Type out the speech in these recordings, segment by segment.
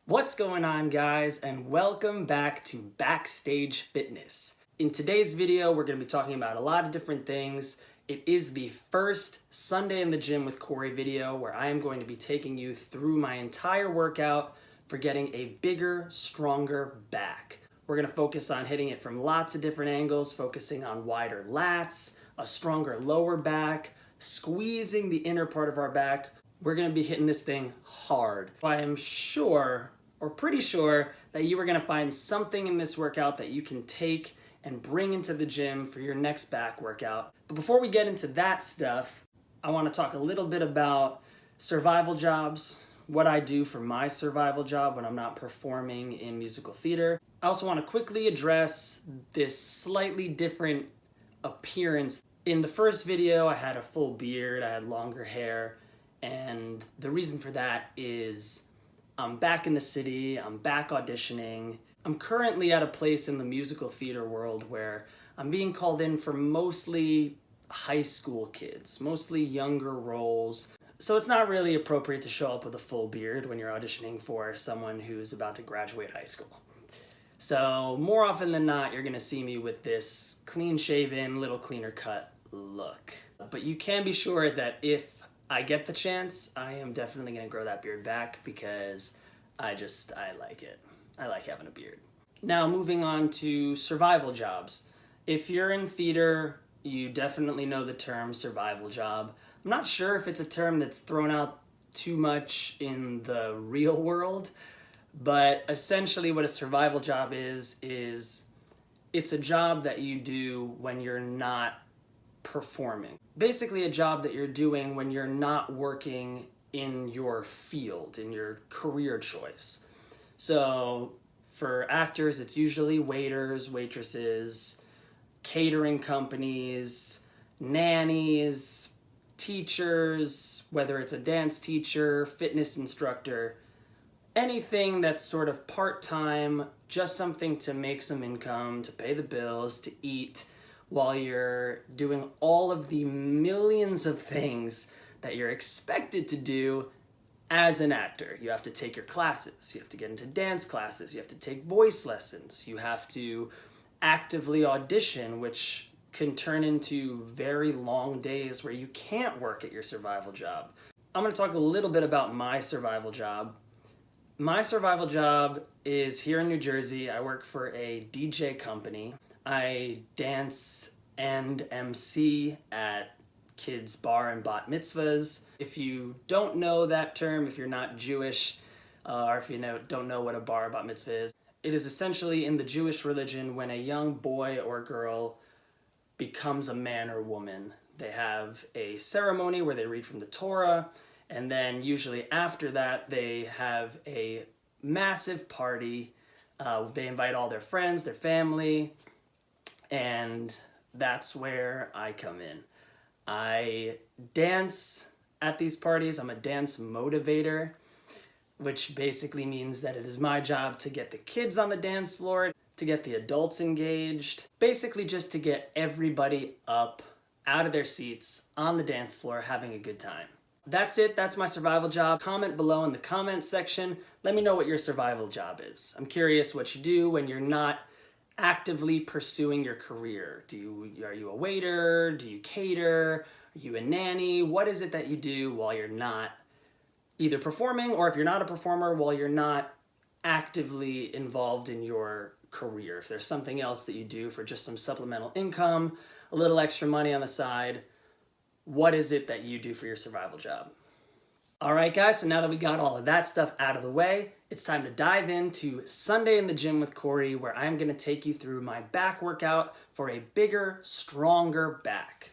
What's going on, guys, and welcome back to Backstage Fitness. In today's video, we're going to be talking about a lot of different things. It is the first Sunday in the Gym with Corey video where I am going to be taking you through my entire workout for getting a bigger, stronger back. We're going to focus on hitting it from lots of different angles, focusing on wider lats, a stronger lower back, squeezing the inner part of our back. We're going to be hitting this thing hard. I am sure, or pretty sure, that you are going to find something in this workout that you can take and bring into the gym for your next back workout. But before we get into that stuff, I want to talk a little bit about survival jobs, what I do for my survival job when I'm not performing in musical theater. I also want to quickly address this slightly different appearance. In the first video, I had a full beard, I had longer hair, and the reason for that is I'm back in the city, I'm back auditioning. I'm currently at a place in the musical theater world where I'm being called in for mostly high school kids, mostly younger roles. So it's not really appropriate to show up with a full beard when you're auditioning for someone who's about to graduate high school. So more often than not, you're gonna see me with this clean-shaven, little cleaner cut look. But you can be sure that if I get the chance, I am definitely gonna grow that beard back because I like it. I like having a beard. Now moving on to survival jobs. If you're in theater, you definitely know the term survival job. I'm not sure if it's a term that's thrown out too much in the real world, but essentially what a survival job is it's a job that you do when you're not performing. Basically a job that you're doing when you're not working in your field, in your career choice. So for actors, it's usually waiters, waitresses, catering companies, nannies, teachers, whether it's a dance teacher, fitness instructor, anything that's sort of part-time, just something to make some income, to pay the bills, to eat, while you're doing all of the millions of things that you're expected to do as an actor. You have to take your classes, you have to get into dance classes, you have to take voice lessons, you have to actively audition, which can turn into very long days where you can't work at your survival job. I'm going to talk a little bit about my survival job. My survival job is here in New Jersey. I work for a DJ company. I dance and MC at kids' bar and bat mitzvahs. If you don't know that term, if you're not Jewish, or if you don't know what a bar or bat mitzvah is, it is essentially in the Jewish religion when a young boy or girl becomes a man or woman. They have a ceremony where they read from the Torah, and then usually after that they have a massive party. They invite all their friends, their family, and that's where I come in. I dance at these parties. I'm a dance motivator, which basically means that it is my job to get the kids on the dance floor, to get the adults engaged, basically just to get everybody up, out of their seats, on the dance floor, having a good time. That's it. That's my survival job. Comment below in the comment section. Let me know what your survival job is. I'm curious what you do when you're not actively pursuing your career. Are you a waiter? Do you cater? Are you a nanny? What is it that you do while you're not either performing, or if you're not a performer, while you're not actively involved in your career? If there's something else that you do for just some supplemental income, a little extra money on the side, what is it that you do for your survival job? All right, guys, so now that we got all of that stuff out of the way, it's time to dive into Sunday in the Gym with Corey, where I'm going to take you through my back workout for a bigger, stronger back.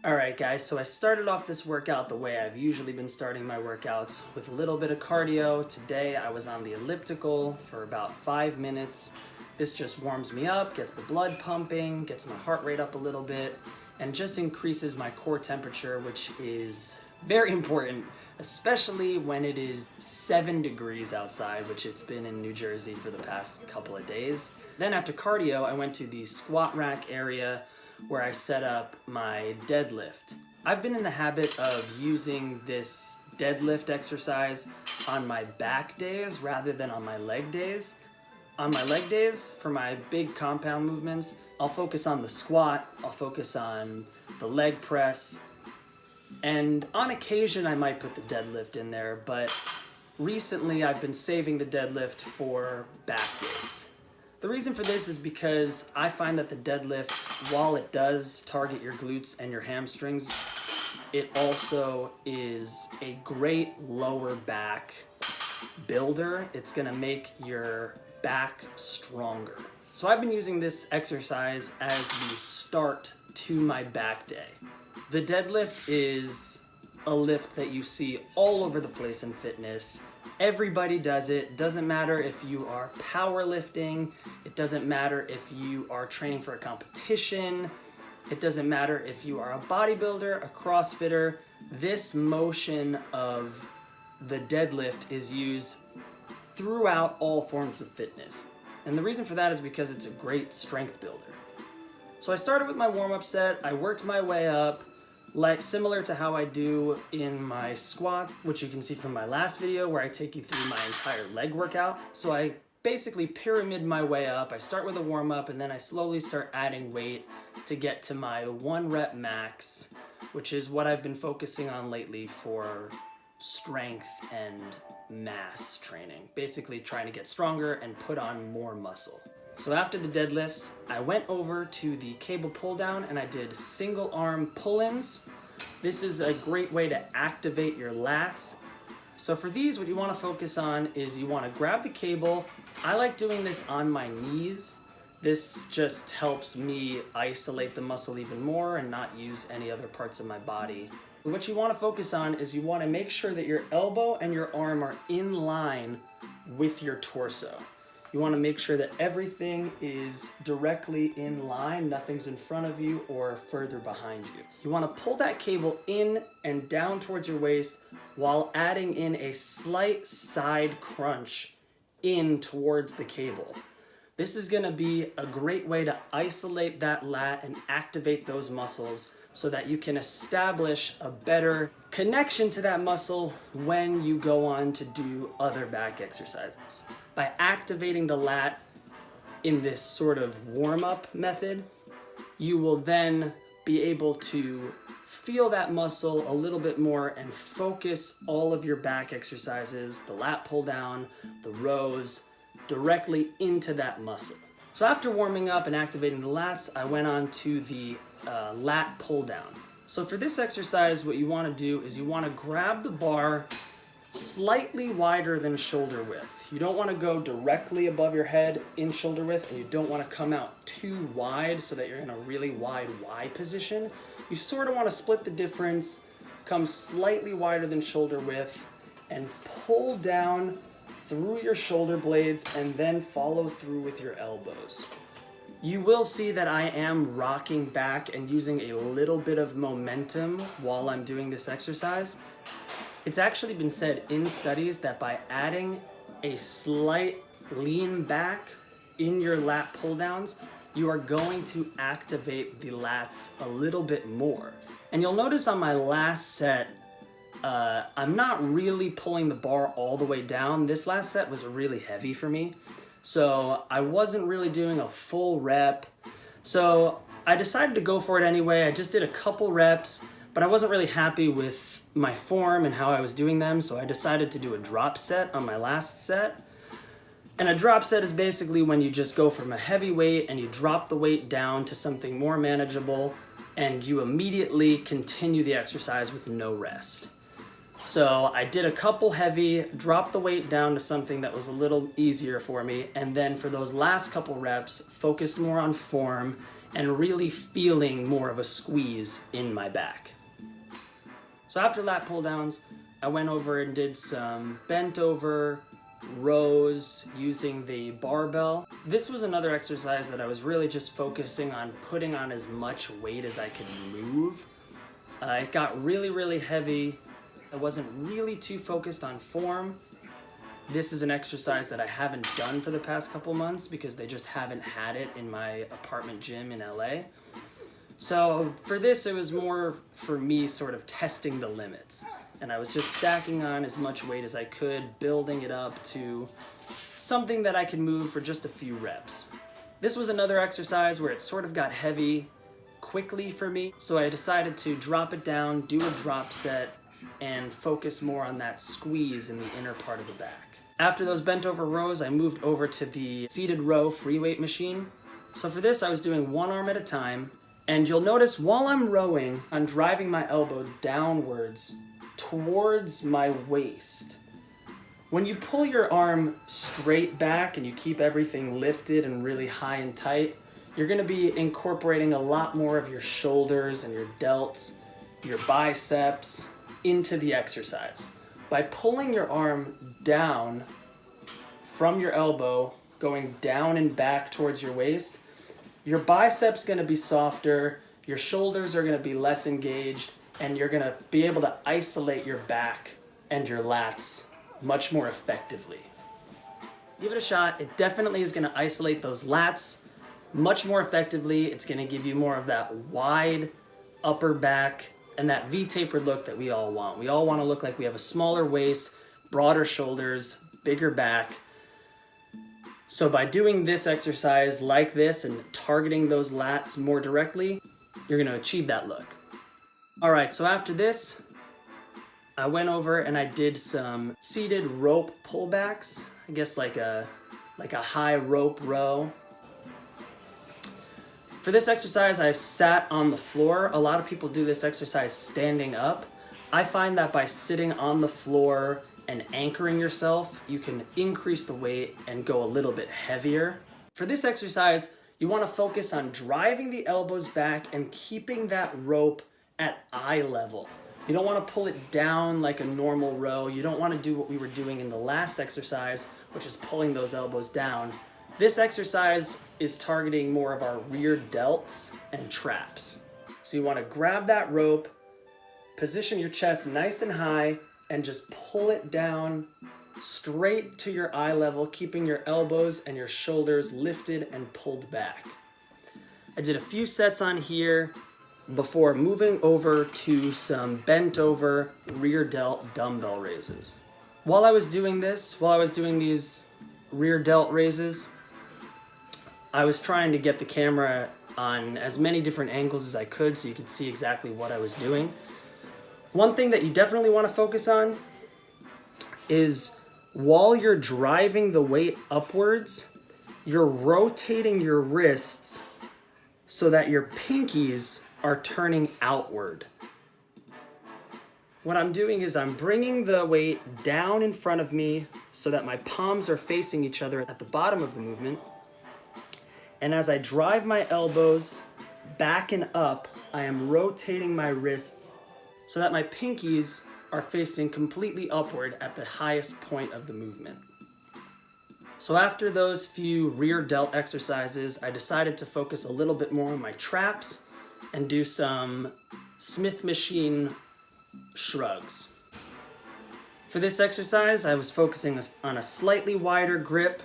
All right, guys, so I started off this workout the way I've usually been starting my workouts, with a little bit of cardio. Today I was on the elliptical for about 5 minutes. This just warms me up, gets the blood pumping, gets my heart rate up a little bit, and just increases my core temperature, which is very important, especially when it is 7 degrees outside, which it's been in New Jersey for the past couple of days. Then after cardio, I went to the squat rack area where I set up my deadlift. I've been in the habit of using this deadlift exercise on my back days rather than on my leg days. On my leg days, for my big compound movements, I'll focus on the squat, I'll focus on the leg press, and on occasion I might put the deadlift in there, but recently I've been saving the deadlift for back days. The reason for this is because I find that the deadlift, while it does target your glutes and your hamstrings, it also is a great lower back builder. It's gonna make your back stronger. So I've been using this exercise as the start to my back day. The deadlift is a lift that you see all over the place in fitness. Everybody does it. Doesn't matter if you are powerlifting. It doesn't matter if you are training for a competition. It doesn't matter if you are a bodybuilder, a CrossFitter. This motion of the deadlift is used throughout all forms of fitness. And the reason for that is because it's a great strength builder. So I started with my warm-up set, I worked my way up, like similar to how I do in my squats, which you can see from my last video where I take you through my entire leg workout. So I basically pyramid my way up. I start with a warm-up and then I slowly start adding weight to get to my 1 rep max, which is what I've been focusing on lately for strength and mass training, basically trying to get stronger and put on more muscle. So after the deadlifts, I went over to the cable pull down and I did single arm pull-ins. This is a great way to activate your lats. So for these, what you want to focus on is you want to grab the cable. I like doing this on my knees. This just helps me isolate the muscle even more and not use any other parts of my body. What you want to focus on is you want to make sure that your elbow and your arm are in line with your torso. You want to make sure that everything is directly in line, nothing's in front of you or further behind you. You want to pull that cable in and down towards your waist while adding in a slight side crunch in towards the cable. This is going to be a great way to isolate that lat and activate those muscles so that you can establish a better connection to that muscle when you go on to do other back exercises. By activating the lat in this sort of warm-up method, you will then be able to feel that muscle a little bit more and focus all of your back exercises, the lat pull down, the rows, directly into that muscle. So after warming up and activating the lats, I went on to the lat pull down. So for this exercise, what you want to do is you want to grab the bar slightly wider than shoulder width. You don't want to go directly above your head in shoulder width, and you don't want to come out too wide so that you're in a really wide Y position. You sort of want to split the difference, come slightly wider than shoulder width, and pull down through your shoulder blades and then follow through with your elbows. You will see that I am rocking back and using a little bit of momentum while I'm doing this exercise. It's actually been said in studies that by adding a slight lean back in your lat pull downs, you are going to activate the lats a little bit more. And you'll notice on my last set, I'm not really pulling the bar all the way down. This last set was really heavy for me, so I wasn't really doing a full rep. So I decided to go for it anyway. I just did a couple reps, but I wasn't really happy with my form and how I was doing them, so I decided to do a drop set on my last set. And a drop set is basically when you just go from a heavy weight and you drop the weight down to something more manageable, and you immediately continue the exercise with no rest. So I did a couple heavy, dropped the weight down to something that was a little easier for me, and then for those last couple reps, focused more on form and really feeling more of a squeeze in my back. So after lat pull downs, I went over and did some bent over rows using the barbell. This was another exercise that I was really just focusing on putting on as much weight as I could move. It got really, really heavy. I wasn't really too focused on form. This is an exercise that I haven't done for the past couple months because they just haven't had it in my apartment gym in LA. So for this, it was more for me sort of testing the limits. and I was just stacking on as much weight as I could, building it up to something that I could move for just a few reps. This was another exercise where it sort of got heavy quickly for me, so I decided to drop it down, do a drop set, and focus more on that squeeze in the inner part of the back. After those bent over rows, I moved over to the seated row free weight machine. So for this, I was doing one arm at a time, and you'll notice while I'm rowing, I'm driving my elbow downwards towards my waist. When you pull your arm straight back and you keep everything lifted and really high and tight, you're gonna be incorporating a lot more of your shoulders and your delts, your biceps into the exercise. By pulling your arm down from your elbow, going down and back towards your waist, your biceps gonna be softer, your shoulders are gonna be less engaged, and you're gonna be able to isolate your back and your lats much more effectively. Give it a shot. It definitely is gonna isolate those lats much more effectively. It's gonna give you more of that wide upper back and that V-tapered look that we all want. We all wanna look like we have a smaller waist, broader shoulders, bigger back. So by doing this exercise like this and targeting those lats more directly, you're gonna achieve that look. All right, so after this, I went over and I did some seated rope pullbacks. I guess like a high rope row. For this exercise, I sat on the floor. A lot of people do this exercise standing up. I find that by sitting on the floor and anchoring yourself, you can increase the weight and go a little bit heavier. For this exercise, you want to focus on driving the elbows back and keeping that rope at eye level. You don't want to pull it down like a normal row. You don't want to do what we were doing in the last exercise, which is pulling those elbows down. This exercise is targeting more of our rear delts and traps. So you want to grab that rope, position your chest nice and high, and just pull it down straight to your eye level, keeping your elbows and your shoulders lifted and pulled back. I did a few sets on here before moving over to some bent over rear delt dumbbell raises. While I was doing these rear delt raises, I was trying to get the camera on as many different angles as I could so you could see exactly what I was doing. One thing that you definitely want to focus on is while you're driving the weight upwards, you're rotating your wrists so that your pinkies are turning outward. What I'm doing is I'm bringing the weight down in front of me so that my palms are facing each other at the bottom of the movement. And as I drive my elbows back and up, I am rotating my wrists so that my pinkies are facing completely upward at the highest point of the movement. So after those few rear delt exercises, I decided to focus a little bit more on my traps and do some Smith machine shrugs. For this exercise, I was focusing on a slightly wider grip.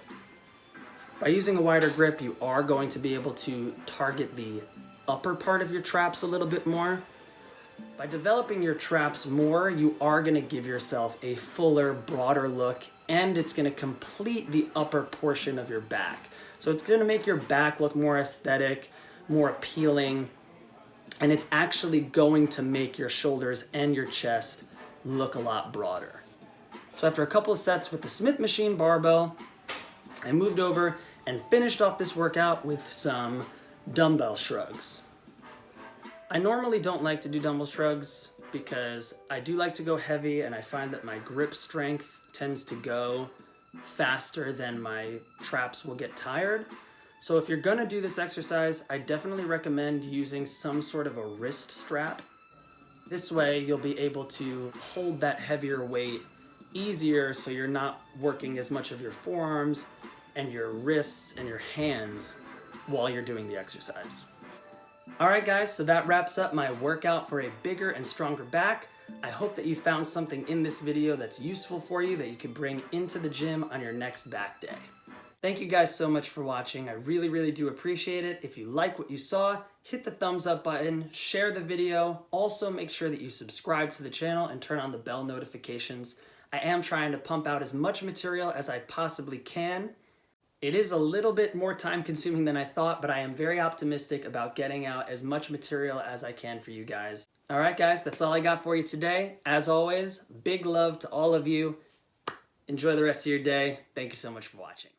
By using a wider grip, you are going to be able to target the upper part of your traps a little bit more. By developing your traps more, you are going to give yourself a fuller, broader look, and it's going to complete the upper portion of your back. So it's going to make your back look more aesthetic, more appealing, and it's actually going to make your shoulders and your chest look a lot broader. So after a couple of sets with the Smith machine barbell, I moved over and finished off this workout with some dumbbell shrugs. I normally don't like to do dumbbell shrugs because I do like to go heavy, and I find that my grip strength tends to go faster than my traps will get tired. So if you're gonna do this exercise, I definitely recommend using some sort of a wrist strap. This way you'll be able to hold that heavier weight easier so you're not working as much of your forearms and your wrists and your hands while you're doing the exercise. All right guys, so that wraps up my workout for a bigger and stronger back. I hope that you found something in this video that's useful for you that you can bring into the gym on your next back day. Thank you guys so much for watching. I really do appreciate it. If you like what you saw, hit the thumbs up button, share the video. Also make sure that you subscribe to the channel and turn on the bell notifications. I am trying to pump out as much material as I possibly can. It is a little bit more time consuming than I thought, but I am very optimistic about getting out as much material as I can for you guys. All right, guys, that's all I got for you today. As always, big love to all of you. Enjoy the rest of your day. Thank you so much for watching.